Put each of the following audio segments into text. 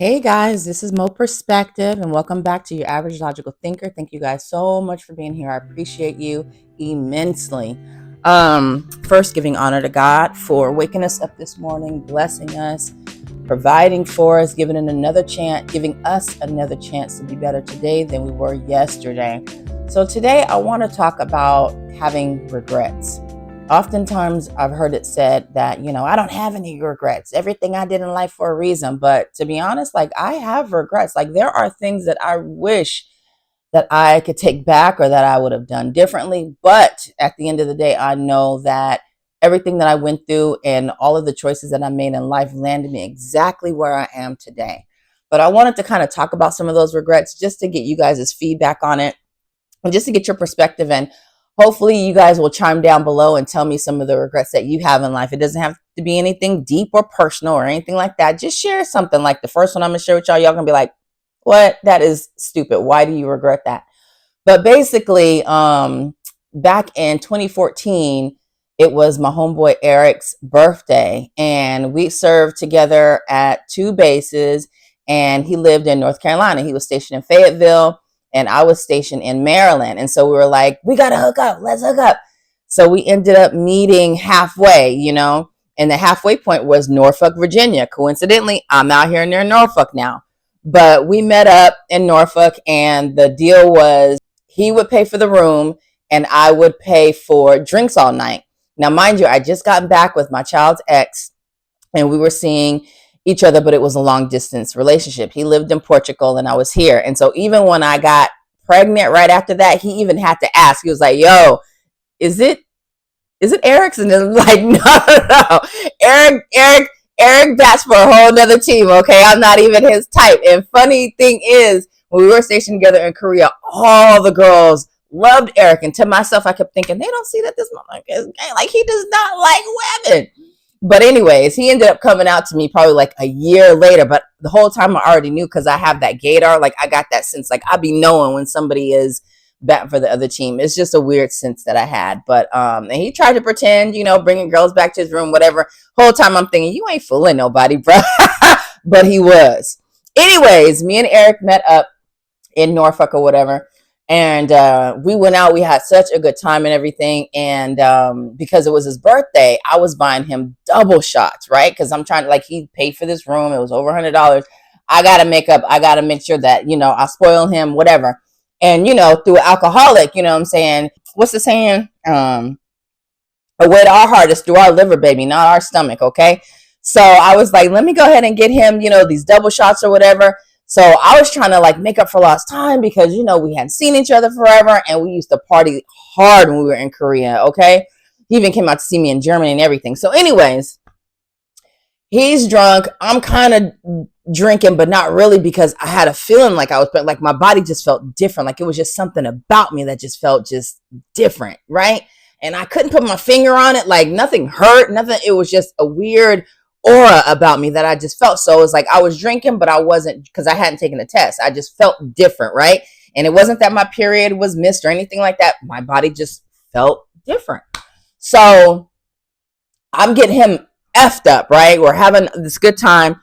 Hey guys, this is Mo Perspective, and welcome back to your average logical thinker. Thank you guys so much for being here. I appreciate you immensely. First, giving honor to God for waking us up this morning, blessing us, providing for us, giving us another chance to be better today than we were yesterday. So today, I want to talk about having regrets. Oftentimes, I've heard it said that, I don't have any regrets. Everything I did in life for a reason. But to be honest, like I have regrets. Like there are things that I wish that I could take back or that I would have done differently. But at the end of the day, I know that everything that I went through and all of the choices that I made in life landed me exactly where I am today. But I wanted to kind of talk about some of those regrets just to get you guys' feedback on it and just to get your perspective. And hopefully you guys will chime down below and tell me some of the regrets that you have in life. It doesn't have to be anything deep or personal or anything like that. Just share something. Like the first one I'm gonna share with y'all gonna be like, what? That is stupid. Why do you regret that? But basically, back in 2014, it was my homeboy Eric's birthday, and we served together at two bases. And he lived in North Carolina. He was stationed in Fayetteville, and I was stationed in Maryland. And so we were like, we got to hook up. Let's hook up. So we ended up meeting halfway, and the halfway point was Norfolk, Virginia. Coincidentally, I'm out here near Norfolk now. But we met up in Norfolk, and the deal was he would pay for the room and I would pay for drinks all night. Now, mind you, I just gotten back with my child's ex, and we were seeing each other, but it was a long distance relationship. He lived in Portugal and I was here. And so even when I got pregnant right after that, he even had to ask. He was like, yo, is it Eric's? And then like, no. Eric bats for a whole nother team. Okay. I'm not even his type. And funny thing is, when we were stationed together in Korea, all the girls loved Eric. And to myself, I kept thinking, they don't see that this motherfucker is gay. Like, he does not like women. But anyways, he ended up coming out to me probably like a year later. But the whole time I already knew because I have that gaydar. Like I got that sense. Like I be knowing when somebody is batting for the other team. It's just a weird sense that I had. But and he tried to pretend, bringing girls back to his room, whatever. Whole time I'm thinking, you ain't fooling nobody, bro. But he was. Anyways, me and Eric met up in Norfolk or whatever. And we went out. We had such a good time and everything. And because it was his birthday, I was buying him double shots, right? Because I'm trying to, like, he paid for this room. It was over $100. I got to I got to make sure that, I spoil him, whatever. And, through alcoholic, what I'm saying? What's the saying? A way to our heart is through our liver, baby, not our stomach, okay? So I was like, let me go ahead and get him, these double shots or whatever. So I was trying to like make up for lost time because, we hadn't seen each other forever and we used to party hard when we were in Korea, okay? He even came out to see me in Germany and everything. So anyways, he's drunk. I'm kind of drinking, but not really because I had a feeling like I was, but like my body just felt different. Like it was just something about me that just felt just different, right? And I couldn't put my finger on it. Like nothing hurt, nothing. It was just a weird aura about me that I just felt. So it was like I was drinking, but I wasn't because I hadn't taken a test. I just felt different, right? And it wasn't that my period was missed or anything like that. My body just felt different. So I'm getting him effed up, right? We're having this good time.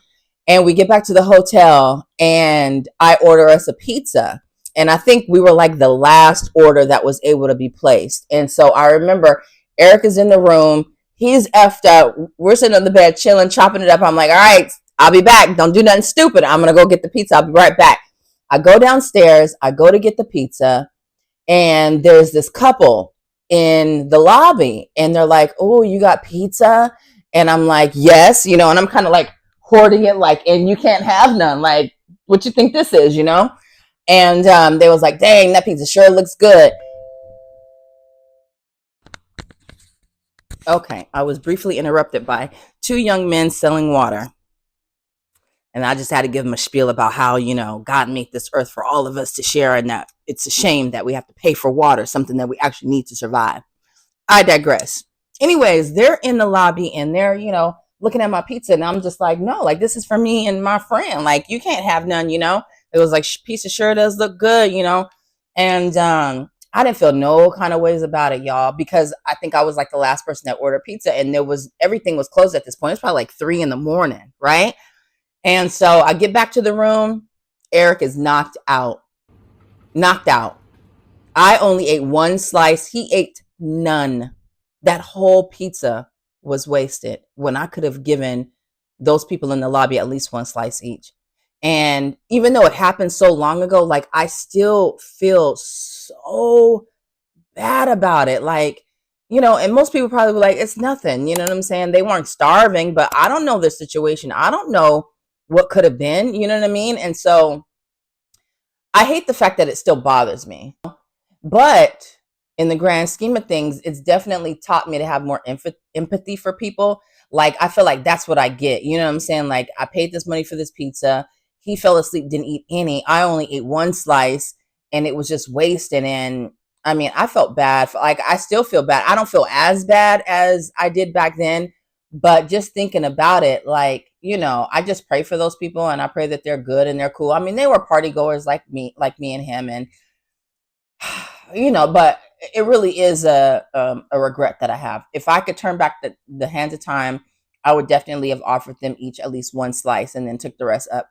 And we get back to the hotel and I order us a pizza. And I think we were like the last order that was able to be placed. And so I remember Eric is in the room. He's effed up. We're sitting on the bed, chilling, chopping it up. I'm like, all right, I'll be back. Don't do nothing stupid. I'm going to go get the pizza. I'll be right back. I go downstairs. I go to get the pizza. And there's this couple in the lobby. And they're like, oh, you got pizza? And I'm like, yes, and I'm kind of like hoarding it, like, and you can't have none. Like, what you think this is, And they was like, dang, that pizza sure looks good. Okay, I was briefly interrupted by two young men selling water. And I just had to give them a spiel about how, God made this earth for all of us to share and that it's a shame that we have to pay for water, something that we actually need to survive. I digress. Anyways, they're in the lobby and they're, looking at my pizza and I'm just like, no, like this is for me and my friend. Like you can't have none, It was like pizza sure does look good, And I didn't feel no kind of ways about it, y'all, because I think I was like the last person that ordered pizza and everything was closed at this point. It's probably like 3 a.m, right? And so I get back to the room. Eric is knocked out. Knocked out. I only ate one slice. He ate none. That whole pizza was wasted when I could have given those people in the lobby at least one slice each. And even though it happened so long ago, like I still feel so bad about it. Like, and most people probably be like, it's nothing. You know what I'm saying? They weren't starving, but I don't know their situation. I don't know what could have been. You know what I mean? And so I hate the fact that it still bothers me. But in the grand scheme of things, it's definitely taught me to have more empathy for people. Like, I feel like that's what I get. You know what I'm saying? Like, I paid this money for this pizza. He fell asleep, didn't eat any. I only ate one slice and it was just wasted. And I mean, I felt bad. Like, I still feel bad. I don't feel as bad as I did back then. But just thinking about it, like, I just pray for those people and I pray that they're good and they're cool. I mean, they were party goers like me and him. And but it really is a regret that I have. If I could turn back the hands of time, I would definitely have offered them each at least one slice and then took the rest up.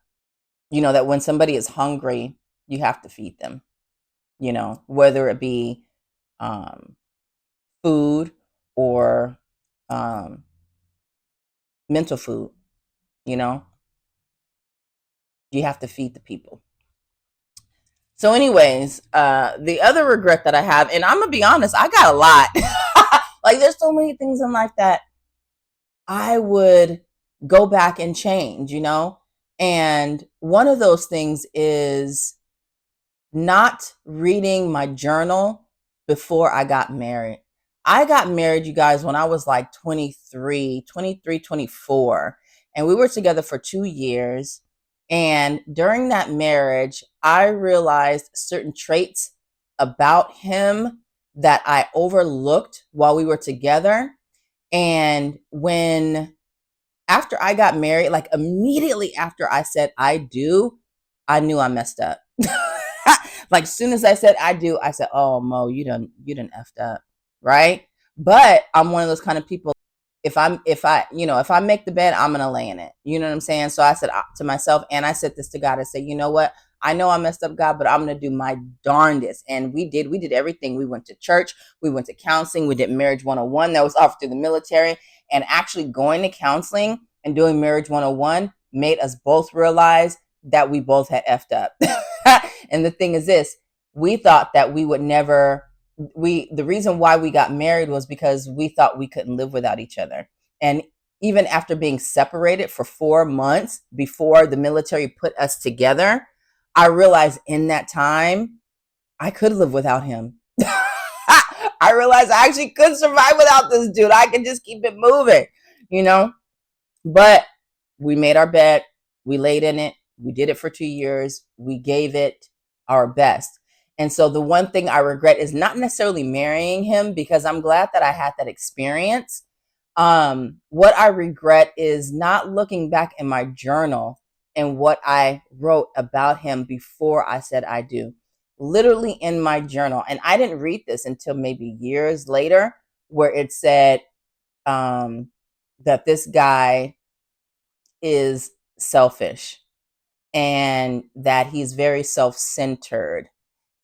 That when somebody is hungry, you have to feed them. Whether it be um, food or um, mental food. You know, you have to feed the people. So, anyways, the other regret that I have, and I'm gonna be honest, I got a lot. Like, there's so many things in life that I would go back and change. And one of those things is not reading my journal before I got married. I got married, you guys, when I was like 23, 24, and we were together for 2 years. And during that marriage, I realized certain traits about him that I overlooked while we were together. And after I got married, like immediately after I said I do, I knew I messed up. Like, soon as I said I do, I said, "Oh, Mo, you done effed up," right? But I'm one of those kind of people. If I make the bed, I'm gonna lay in it. You know what I'm saying? So I said to myself, and I said this to God. I said, you know what? I know I messed up, God, but I'm gonna do my darndest. And we did everything. We went to church, we went to counseling, we did Marriage 101 that was offered through the military, and actually going to counseling and doing Marriage 101 made us both realize that we both had effed up. And the thing is this, we thought that we would never the reason why we got married was because we thought we couldn't live without each other. And even after being separated for 4 months before the military put us together, I realized in that time I could live without him. I realized I actually could survive without this dude. I could just keep it moving, you know? But we made our bed, we laid in it, we did it for 2 years, we gave it our best. And so the one thing I regret is not necessarily marrying him, because I'm glad that I had that experience. What I regret is not looking back in my journal and what I wrote about him before I said I do. Literally in my journal. And I didn't read this until maybe years later, where it said that this guy is selfish and that he's very self-centered.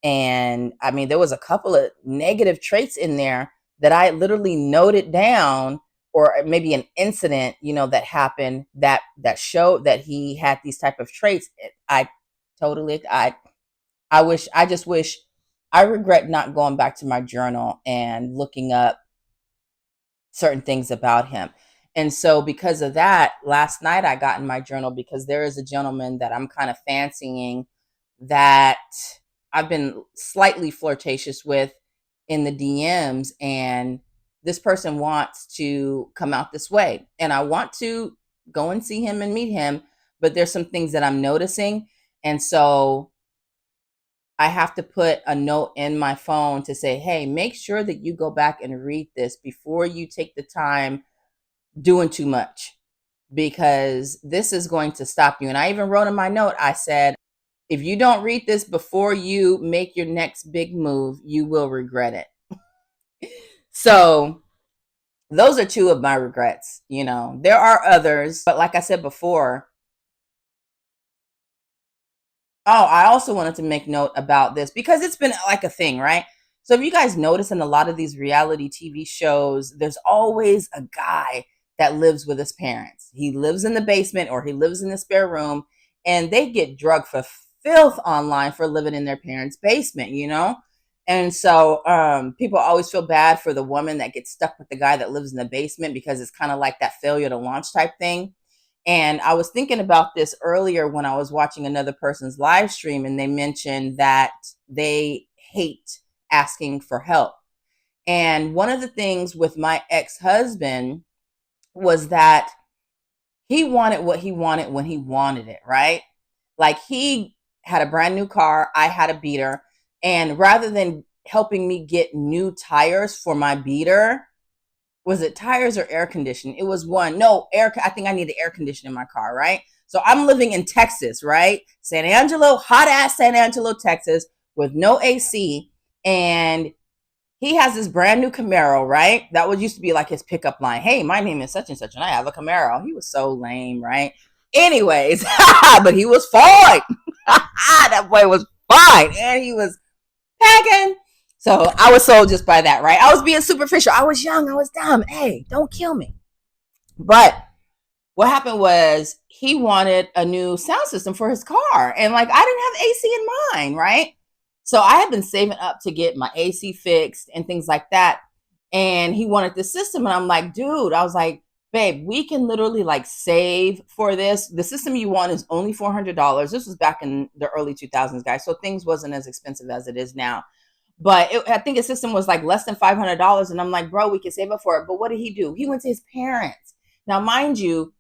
And I mean, there was a couple of negative traits in there that I literally noted down, or maybe an incident, that happened that showed that he had these type of traits. I totally, I just wish, I regret not going back to my journal and looking up certain things about him. And so because of that, last night I got in my journal, because there is a gentleman that I'm kind of fancying that I've been slightly flirtatious with in the DMs, and this person wants to come out this way. And I want to go and see him and meet him, but there's some things that I'm noticing. And so I have to put a note in my phone to say, hey, make sure that you go back and read this before you take the time doing too much, because this is going to stop you. And I even wrote in my note, I said, if you don't read this before you make your next big move, you will regret it. So those are two of my regrets. There are others, but like I said before, Oh, I also wanted to make note about this because it's been like a thing, right? So if you guys notice in a lot of these reality TV shows, there's always a guy that lives with his parents. He lives in the basement or he lives in the spare room, and they get drugged for filth online for living in their parents' basement, you know? And so people always feel bad for the woman that gets stuck with the guy that lives in the basement because it's kind of like that failure to launch type thing. And I was thinking about this earlier when I was watching another person's live stream, and they mentioned that they hate asking for help. And one of the things with my ex husband was that he wanted what he wanted when he wanted it, right? Like he had a brand new car, I had a beater. And rather than helping me get new tires for my beater, was it tires or air conditioning? It was one. No, air. I think I need the air conditioning in my car, right? So I'm living in Texas, right? San Angelo, hot ass San Angelo, Texas, with no AC. And he has this brand new Camaro, right? That was used to be like his pickup line. Hey, my name is such and such, and I have a Camaro. He was so lame, right? Anyways, but he was fine. That boy was fine. And he was packing. So I was sold just by that, right? I was being superficial. I was young. I was dumb. Hey, don't kill me. But what happened was he wanted a new sound system for his car. And like, I didn't have AC in mind, right? So I had been saving up to get my AC fixed and things like that. And he wanted the system. And I'm like, dude, I was like, babe, we can literally like save for this. The system you want is only $400. This was back in the early 2000s, guys. So things wasn't as expensive as it is now. But I think his system was like less than $500. And I'm like, bro, we can save up for it. But what did he do? He went to his parents. Now, mind you,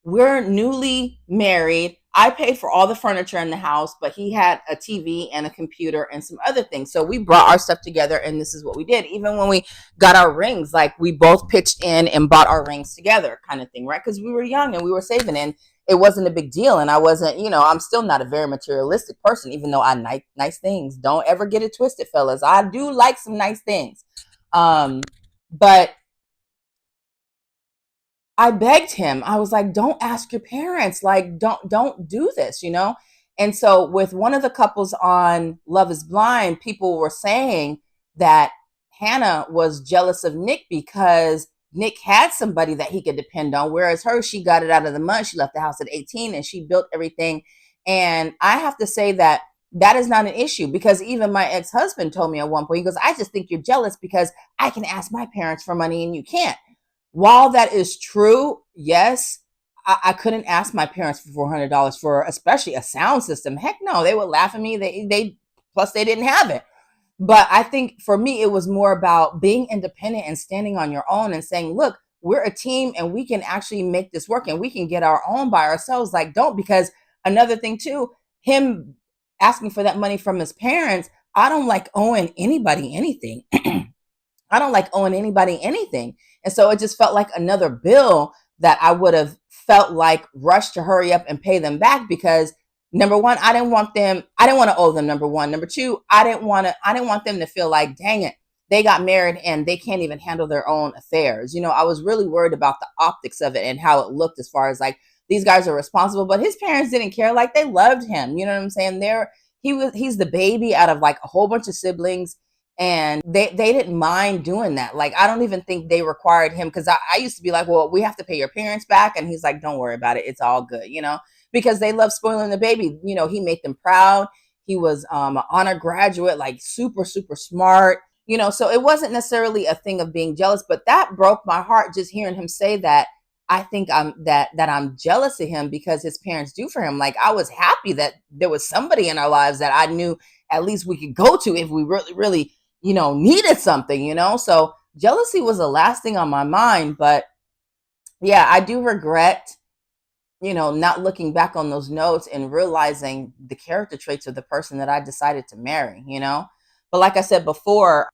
we're newly married. I paid for all the furniture in the house, but he had a TV and a computer and some other things. So we brought our stuff together, and this is what we did. Even when we got our rings, like we both pitched in and bought our rings together, kind of thing, right? Because we were young and we were saving, and it wasn't a big deal. And I wasn't, I'm still not a very materialistic person, even though I like nice things. Don't ever get it twisted, fellas. I do like some nice things. But I begged him. I was like, "Don't ask your parents. Like, don't do this." And so with one of the couples on Love is Blind, people were saying that Hannah was jealous of Nick because Nick had somebody that he could depend on, whereas her, she got it out of the mud. She left the house at 18 and she built everything. And I have to say that that is not an issue because even my ex-husband told me at one point, he goes, "I just think you're jealous because I can ask my parents for money and you can't." While that is true, yes, I couldn't ask my parents for $400 for especially a sound system. Heck no, they would laugh at me. They plus they didn't have it. But I think for me, it was more about being independent and standing on your own and saying, look, we're a team and we can actually make this work and we can get our own by ourselves. Like, don't, because another thing too, him asking for that money from his parents, I don't like owing anybody anything. I don't like owing anybody anything. And so it just felt like another bill that I would have felt like rushed to hurry up and pay them back because number one, I didn't want to owe them, number one. Number two, I didn't want them to feel like, dang it, they got married and they can't even handle their own affairs. I was really worried about the optics of it and how it looked as far as like these guys are responsible, but his parents didn't care. Like they loved him. You know what I'm saying? He's the baby out of like a whole bunch of siblings and they didn't mind doing that. Like I don't even think they required him because I used to be like, well, we have to pay your parents back, and he's like, don't worry about it, it's all good, because they love spoiling the baby. He made them proud. He was an honor graduate, like super super smart. So it wasn't necessarily a thing of being jealous, but that broke my heart just hearing him say that. I think that I'm jealous of him because his parents do for him. Like I was happy that there was somebody in our lives that I knew at least we could go to if we really really needed something. So jealousy was the last thing on my mind. But yeah, I do regret, not looking back on those notes and realizing the character traits of the person that I decided to marry. But like I said before,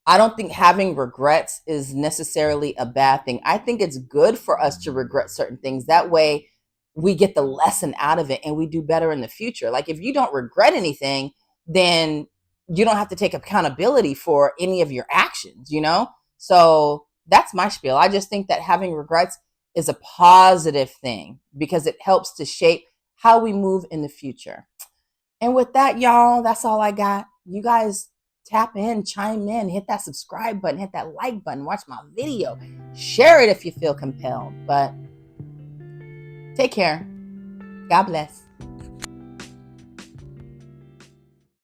I don't think having regrets is necessarily a bad thing. I think it's good for us to regret certain things. That way we get the lesson out of it and we do better in the future. Like if you don't regret anything, then you don't have to take accountability for any of your actions. So that's my spiel. I just think that having regrets is a positive thing because it helps to shape how we move in the future. And with that, y'all, that's all I got. You guys tap in, chime in, hit that subscribe button, hit that like button, watch my video, share it if you feel compelled. But take care. God bless.